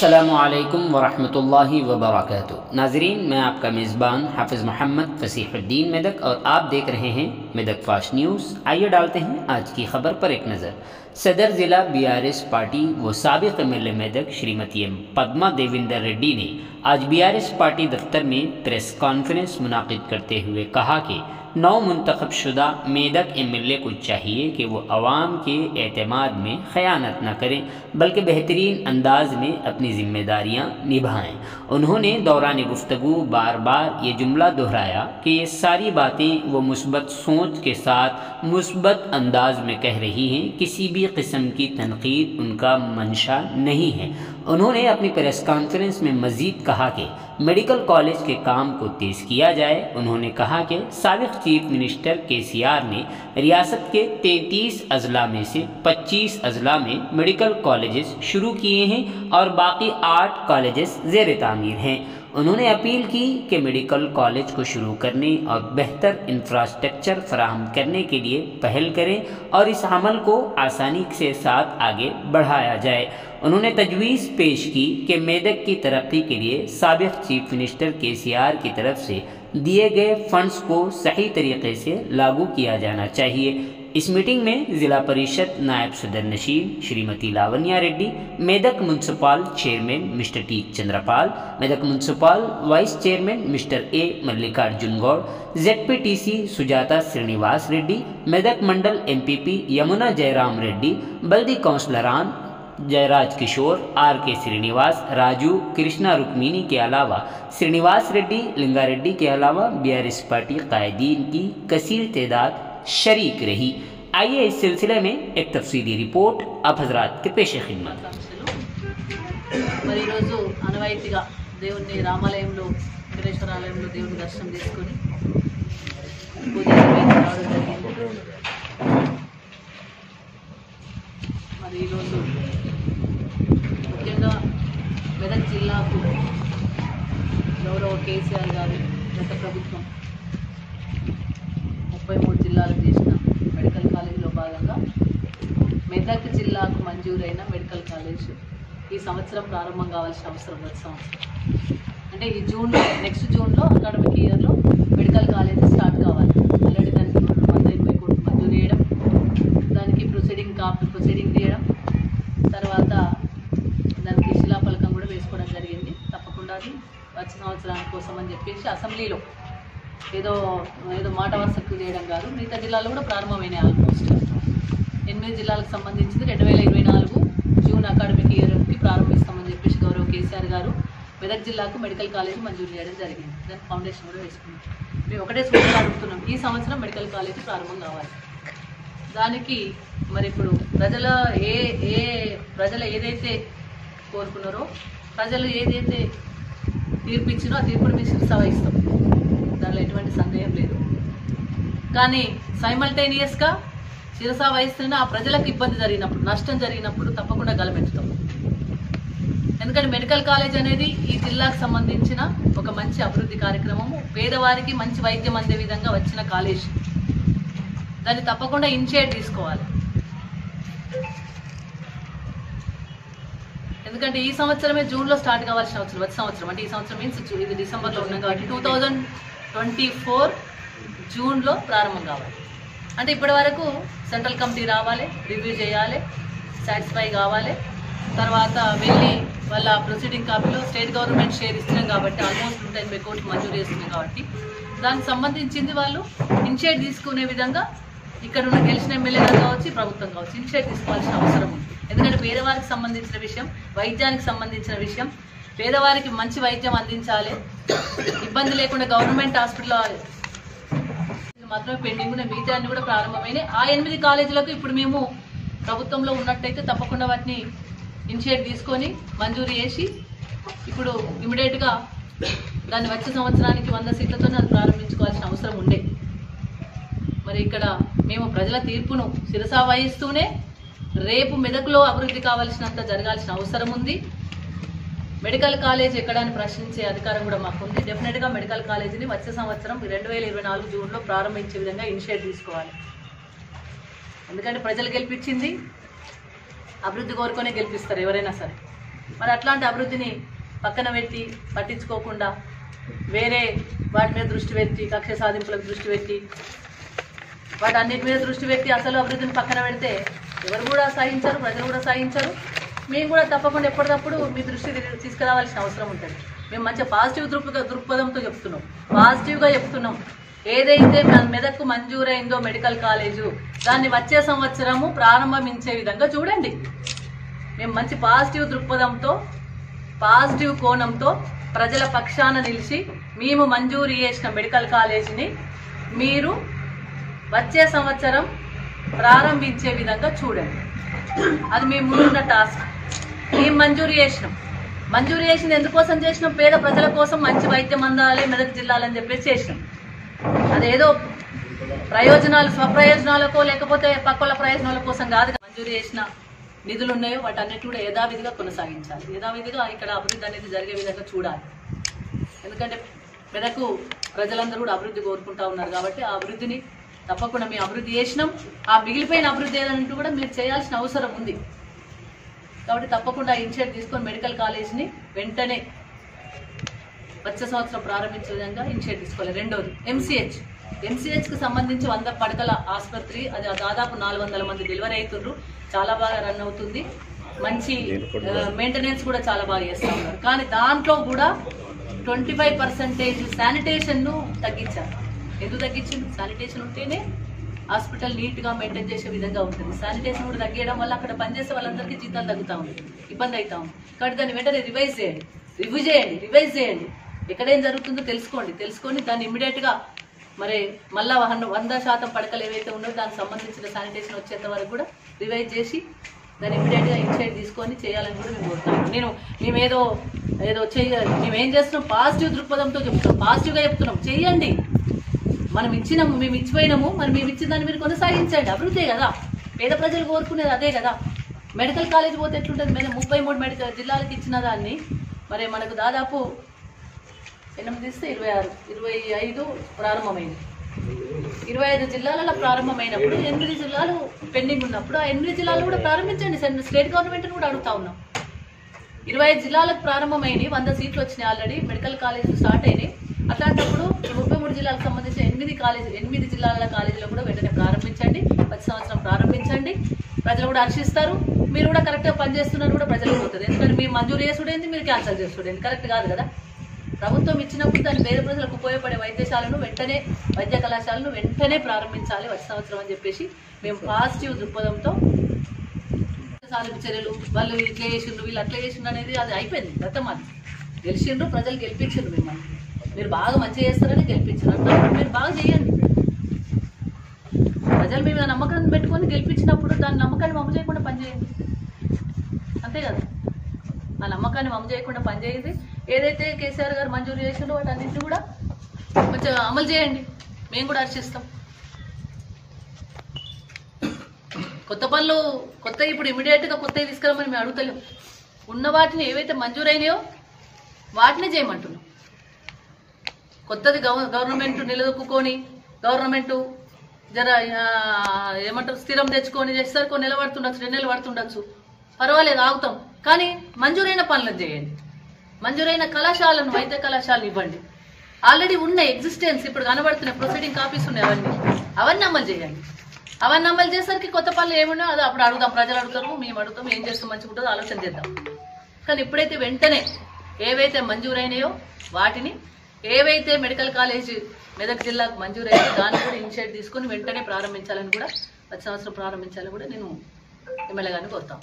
अस्सलामुअलैकुम वरहमतुल्लाहि वबरकातुहू। नाज़रीन, मैं आपका मेज़बान हाफिज़ मोहम्मद फ़सीहुद्दीन मेदक और आप देख रहे हैं मेदक फास्ट न्यूज़। आइए डालते हैं आज की खबर पर एक नज़र। सदर ज़िला BRS पार्टी व साबिक़ MLA मेदक श्रीमती पद्मा देविंदर रेड्डी ने आज BRS पार्टी दफ्तर में प्रेस कॉन्फ्रेंस मुनाक़िद करते हुए कहा कि नौ मुंतखब शुदा मेदक MLA को चाहिए कि वो अवाम के एतमाद में ख़यानत न करें बल्कि बेहतरीन अंदाज में अपनी ज़िम्मेदारियाँ निभाएँ। उन्होंने दौरान गुफ्तगू बार बार ये जुमला दोहराया कि ये सारी बातें वो मुस्बत सोच के साथ मुस्बत अंदाज में कह रही हैं, किसी भी किस्म की तनकीद उनका मंशा नहीं है। उन्होंने अपनी प्रेस कॉन्फ्रेंस में मज़ीद कहा कि मेडिकल कॉलेज के काम को तेज़ किया जाए। उन्होंने कहा कि साबिक़ चीफ मिनिस्टर KCR ने रियासत के 33 अज़ला में से 25 अज़ला में मेडिकल कॉलेजेस शुरू किए हैं और बाकी 8 कॉलेजेस ज़ेर तामीर हैं। उन्होंने अपील की कि मेडिकल कॉलेज को शुरू करने और बेहतर इंफ्रास्ट्रक्चर फराहम करने के लिए पहल करें और इस अमल को आसानी के साथ आगे बढ़ाया जाए। उन्होंने तजवीज़ पेश की कि मेदक की तरक्की के लिए साबिक़ चीफ मिनिस्टर KCR की तरफ से दिए गए फ़ंड्स को सही तरीके से लागू किया जाना चाहिए। इस मीटिंग में ज़िला परिषद नायब सदर नशीन Shrimati Lavanya Reddy, Medak municipal chairman mister T Chandrapal, Medak municipal vice chairman mister A Mallikarjun Goud, ZPTC Sujatha Srinivas Reddy, Medak mandal MPP Yamuna Jayaram Reddy, बल्दी काउंसलरान जयराज किशोर, RK श्रीनिवास, राजू, कृष्णा रुक्मिनी के अलावा श्रीनिवास रेड्डी, लिंगा रेड्डी के अलावा BRS पार्टी कायदीन की कसीर तादाद शरीक रही। आइए इस सिलसिले में एक तफसीली रिपोर्ट आप हजरात के पेश खिदमत। మరి ఈరోజు అనవాయితీగా దేవుని రామాలయంలో వెంకటేశ్వర ఆలయంలో దేవుని దర్శనం చేసుకొని పూజ రావడం జరిగింది. మరి ఈరోజు ముఖ్యంగా మెదక్ జిల్లాకు గౌరవ KCR గారు గత ప్రభుత్వం 33 జిల్లాలకు చేసిన మెడికల్ కాలేజీలో భాగంగా మెదక్ జిల్లాకు మంజూరైన మెడికల్ కాలేజ్ ఈ సంవత్సరం ప్రారంభం కావాల్సిన అవసరం ఉంది. సంవత్సరం అంటే ఈ జూన్లో, నెక్స్ట్ జూన్లో అకాడమిక్ ఇయర్లో మెడికల్ కాలేజ్ స్టార్ట్ కావాలి. ఆల్రెడీ దానికి 280 కోట్లు మంజూరు చేయడం, దానికి ప్రొసీడింగ్ తీయడం, తర్వాత దానికి శిలాఫలకం కూడా వేసుకోవడం జరిగింది. తప్పకుండా అది వచ్చే సంవత్సరానికి కోసం అని చెప్పేసి అసెంబ్లీలో ఏదో మాట వరుసకు చేయడం కాదు, మిగతా జిల్లాలో కూడా ప్రారంభమైనాయి. ఆల్మోస్ట్ 8 జిల్లాలకు సంబంధించింది 2024 జూన్ అకాడమిక్ ఇయర్కి ప్రారంభిస్తామని చెప్పేసి గౌరవ KCR గారు మెదక్ జిల్లాకు మెడికల్ కాలేజ్ మంజూరు చేయడం జరిగింది. దానికి ఫౌండేషన్ కూడా వేసుకున్నాం. మేము ఒకటే సూచన అడుగుతున్నాం, ఈ సంవత్సరం మెడికల్ కాలేజ్ ప్రారంభం కావాలి. దానికి మరి ఇప్పుడు ప్రజలు ఏదైతే కోరుకున్నారో, ప్రజలు ఏదైతే తీర్పు ఇచ్చినో ఆ తీర్పును మేము శిరస వహిస్తాం, దానిలో ఎటువంటి సందేహం లేదు. కానీ సైమల్టేనియస్గా శిరస వహిస్తున్న ఆ ప్రజలకు ఇబ్బంది జరిగినప్పుడు, నష్టం జరిగినప్పుడు తప్పకుండా గలమెత్తుతాం. ఎందుకంటే మెడికల్ కాలేజ్ అనేది ఈ జిల్లాకు సంబంధించిన ఒక మంచి అభివృద్ధి కార్యక్రమము, పేదవారికి మంచి వైద్యం అందే విధంగా వచ్చిన కాలేజ్. దాన్ని తప్పకుండా ఇనిషియేట్ తీసుకోవాలి. ఎందుకంటే ఈ సంవత్సరమే జూన్లో స్టార్ట్ కావాల్సిన అవసరం, వచ్చే సంవత్సరం అంటే ఈ సంవత్సరం మీన్స్ ఇది డిసెంబర్లో ఉన్నాం కాబట్టి 2024 జూన్లో ప్రారంభం కావాలి. అంటే ఇప్పటి వరకు సెంట్రల్ కమిటీ రావాలి, రివ్యూ చేయాలి, సాటిస్ఫై కావాలి, తర్వాత వెళ్ళి వాళ్ళ ప్రొసీడింగ్ కాపీలో స్టేట్ గవర్నమెంట్ షేర్ ఇస్తున్నాం కాబట్టి ఆల్మోస్ట్ 180 కోట్లు మంజూరు చేస్తున్నాం కాబట్టి దానికి సంబంధించింది వాళ్ళు ఇనిషియేట్ తీసుకునే విధంగా ఇక్కడ ఉన్న గెలిచిన ఎమ్మెల్యేలు కావచ్చు, ప్రభుత్వం కావచ్చు, ఇనిషియేట్ తీసుకోవాల్సిన అవసరం ఉంది. ఎందుకంటే పేదవారికి సంబంధించిన విషయం, వైద్యానికి సంబంధించిన విషయం, పేదవారికి మంచి వైద్యం అందించాలి, ఇబ్బంది లేకుండా గవర్నమెంట్ హాస్పిటల్లో మాత్రమే పెండింగ్ ఉన్న మిగతా అన్ని కూడా ప్రారంభమైనాయి. ఆ 8 కాలేజీలకు ఇప్పుడు మేము ప్రభుత్వంలో ఉన్నట్టయితే తప్పకుండా వాటిని ఇనిషియేట్ తీసుకొని మంజూరు చేసి ఇప్పుడు ఇమీడియట్గా దాన్ని వచ్చే సంవత్సరానికి 100 సీట్లతో అది ప్రారంభించుకోవాల్సిన అవసరం ఉండే. మరి ఇక్కడ మేము ప్రజల తీర్పును శిరస వహిస్తూనే రేపు మెదక్లో అభివృద్ధి కావాల్సినంత జరగాల్సిన అవసరం ఉంది. మెడికల్ కాలేజ్ ఎక్కడాన్ని ప్రశ్నించే అధికారం కూడా మాకు ఉంది. డెఫినెట్గా మెడికల్ కాలేజీని వచ్చే సంవత్సరం 2024 జూన్లో ప్రారంభించే విధంగా ఇనిషియేట్ తీసుకోవాలి. ఎందుకంటే ప్రజలు గెలిపించింది అభివృద్ధి కోరుకునే గెలిపిస్తారు ఎవరైనా సరే. మరి అట్లాంటి అభివృద్ధిని పక్కన పెట్టి పట్టించుకోకుండా వేరే వాటి మీద దృష్టి పెట్టి కక్ష సాధింపులకు దృష్టి పెట్టి వాటన్నిటి మీద దృష్టి పెట్టి అసలు అభివృద్ధిని పక్కన పెడితే ఎవరు కూడా సహించరు, ప్రజలు కూడా సహించరు. మేము కూడా తప్పకుండా ఎప్పటికప్పుడు మీ దృష్టి తీసుకురావాల్సిన అవసరం ఉంటుంది. మేము మంచిగా పాజిటివ్ దృక్పథంతో చెప్తున్నాం, పాజిటివ్గా చెప్తున్నాం. ఏదైతే మన మెదక్కు మంజూరైందో మెడికల్ కాలేజు దాన్ని వచ్చే సంవత్సరము ప్రారంభించే విధంగా చూడండి. మేము మంచి పాజిటివ్ దృక్పథంతో పాజిటివ్ కోణంతో ప్రజల పక్షాన నిలిచి మేము మంజూరు చేసిన మెడికల్ కాలేజీని మీరు వచ్చే సంవత్సరం ప్రారంభించే విధంగా చూడండి. అది మేము ముందున్న టాస్క్. మేము మంజూరు చేసినాం ఎందుకోసం చేసినాం? పేద ప్రజల కోసం మంచి వైద్యం అందాలి మెదక్ జిల్లాలని చెప్పేసి చేసినాం. అదేదో ప్రయోజనాలు స్వప్రయోజనాలకో లేకపోతే పక్కల ప్రయోజనాల కోసం కాదు. మంజూరు చేసిన నిధులు ఉన్నాయో వాటన్నిటి కూడా యథావిధిగా కొనసాగించాలి. యథావిధిగా ఇక్కడ అభివృద్ధి అనేది జరిగే విధంగా చూడాలి. ఎందుకంటే మెదకు ప్రజలందరూ కూడా అభివృద్ధి కోరుకుంటా ఉన్నారు కాబట్టి ఆ అభివృద్ధిని తప్పకుండా మేము అభివృద్ధి చేసినాం. ఆ మిగిలిపోయిన అభివృద్ధి ఏదంటూ కూడా మీరు చేయాల్సిన అవసరం ఉంది. కాబట్టి తప్పకుండా ఇనిషియేటివ్ తీసుకొని మెడికల్ కాలేజ్ని వెంటనే వచ్చే సంవత్సరం ప్రారంభించే విధంగా ఇనిషియేటివ్ తీసుకోవాలి. రెండోది ఎంసీహెచ్కి సంబంధించి 100 పడకల ఆసుపత్రి. అది దాదాపు 400 మంది డెలివరీ అవుతున్నారు. చాలా బాగా రన్ అవుతుంది. మంచి మెయింటెనెన్స్ కూడా చాలా బాగా చేస్తూ ఉన్నారు. కానీ దాంట్లో కూడా 25% శానిటేషన్ను తగ్గించారు. ఎందుకు తగ్గించింది? శానిటేషన్ ఉంటేనే హాస్పిటల్ నీట్గా మెయింటైన్ చేసే విధంగా ఉంటుంది. శానిటేషన్ కూడా తగ్గడం వల్ల అక్కడ పనిచేసే వాళ్ళందరికీ జీతాలు తగ్గుతూ ఉంది, ఇబ్బంది అవుతా ఉంది. కాబట్టి దాన్ని వెంటనే రివైజ్ చేయండి. ఎక్కడేం జరుగుతుందో తెలుసుకొని దాన్ని ఇమ్మీడియట్గా మరి మళ్ళా 100% పడకలు ఏవైతే ఉన్నాయో దానికి సంబంధించిన శానిటేషన్ వచ్చేంత వరకు కూడా రివైజ్ చేసి దాన్ని ఇమ్మీడియట్గా ఇనిషియేటివ్ తీసుకొని చేయాలని కూడా మేము కోరుతాము. మేమేం చేస్తున్నాం? పాజిటివ్ దృక్పథంతో చెప్తున్నాం, పాజిటివ్గా చెప్తున్నాం. చెయ్యండి. మేము ఇచ్చిపోయినాము. మరి మేము ఇచ్చిన దాన్ని మీరు కొనసాగించండి. అభివృద్ధే కదా పేద ప్రజలు కోరుకునేది, అదే కదా. మెడికల్ కాలేజ్ పోతే ఎట్లుంటుంది? మేము 33 మెడికల్ జిల్లాలకు ఇచ్చిన దాన్ని మరి మనకు దాదాపు 8 ఇస్తే 25 ప్రారంభమైంది. 25 జిల్లాలలో ప్రారంభమైనప్పుడు 8 జిల్లాలు పెండింగ్ ఉన్నప్పుడు ఆ 8 జిల్లాలు కూడా ప్రారంభించండి. స్టేట్ గవర్నమెంట్ని కూడా అడుగుతా ఉన్నాం. 25 జిల్లాలకు ప్రారంభమైనవి, 100 సీట్లు వచ్చినాయి. ఆల్రెడీ మెడికల్ కాలేజీలు స్టార్ట్ అయినాయి. అట్లాంటప్పుడు 33 జిల్లాలకు సంబంధించిన 8 జిల్లాల కాలేజీలో కూడా వెంటనే ప్రారంభించండి. వచ్చే సంవత్సరం ప్రారంభించండి. ప్రజలు కూడా హర్షిస్తారు. మీరు కూడా కరెక్ట్గా పనిచేస్తున్నారు కూడా ప్రజలకు పోతుంది. ఎందుకంటే మీరు మంజూరు చేసుడేంది, మీరు క్యాన్సల్ చేసుడేంది, కరెక్ట్ కాదు కదా. ప్రభుత్వం ఇచ్చినప్పుడు దాని పేద ప్రజలకు ఉపయోగపడే వైద్య కళాశాలను వెంటనే ప్రారంభించాలి వచ్చే సంవత్సరం అని చెప్పేసి మేము పాజిటివ్ దృక్పథంతో సాధింపు చర్యలు. వాళ్ళు ఇట్లా చేసిండ్రు, వీళ్ళు అట్లా చేసిండ్రు అనేది అది అయిపోయింది. గతం అది గెలిచిండ్రు, ప్రజలు గెలిపించిండ్రు. మిమ్మల్ని మీరు బాగా మంచిగా చేస్తారని గెలిపించారు. అంటే మీరు బాగా చేయండి. ప్రజలు మీ మీద నమ్మకాన్ని పెట్టుకొని గెలిపించినప్పుడు దాని నమ్మకాన్ని వమ్ము చేయకుండా పనిచేయండి. అంతే కదా. ఆ నమ్మకాన్ని వమ్ము చేయకుండా పనిచేయండి. ఏదైతే కేసీఆర్ గారు మంజూరు చేసిండో వాటన్నింటినీ కూడా కొంచెం అమలు చేయండి. మేము కూడా హర్షిస్తాం. కొత్త పనులు ఇప్పుడు ఇమీడియట్గా కొత్తవి తీసుకురమ్మని మేము అడుగుతలేము. ఉన్న వాటిని ఏవైతే మంజూరైనాయో వాటినే చేయమంటున్నాం. కొత్తది గవర్నమెంట్ నిలదొక్కుని గవర్నమెంట్ ఏమంటారు స్థిరం తెచ్చుకొని చేస్తారు. కొన్ని నెలలు పడుతుండొచ్చు, 2 నెలలు పడుతుండొచ్చు, పర్వాలేదు ఆగుతాం. కానీ మంజూరైన పనులను చేయండి. మంజూరైన కళాశాలను, వైద్య కళాశాలను ఇవ్వండి. ఆల్రెడీ ఉన్న ఎగ్జిస్టెన్స్ ఇప్పుడు కనబడుతున్న ప్రొసీడింగ్ కాపీస్ ఉన్నాయి, అవన్నీ అమలు చేయండి. అవన్నీ అమలు చేసరికి కొత్త పనులు ఏమున్నా అది అప్పుడు అడుగుదాం. ప్రజలు అడుగుతారు, మేము అడుగుతాం. ఏం చేస్తాం మంచిగా ఉంటుందో ఆలోచన చేద్దాం. కానీ ఇప్పుడైతే వెంటనే ఏవైతే మంజూరైనాయో వాటిని, ఏవైతే మెడికల్ కాలేజ్ మెదక్ జిల్లాకు మంజూరైతే దాన్ని కూడా ఇనిషియేటివ్ తీసుకొని వెంటనే ప్రారంభించాలని కూడా వచ్చే సంవత్సరం ప్రారంభించాలని కూడా నేను ఎమ్మెల్యే గారిని కోరుతాం.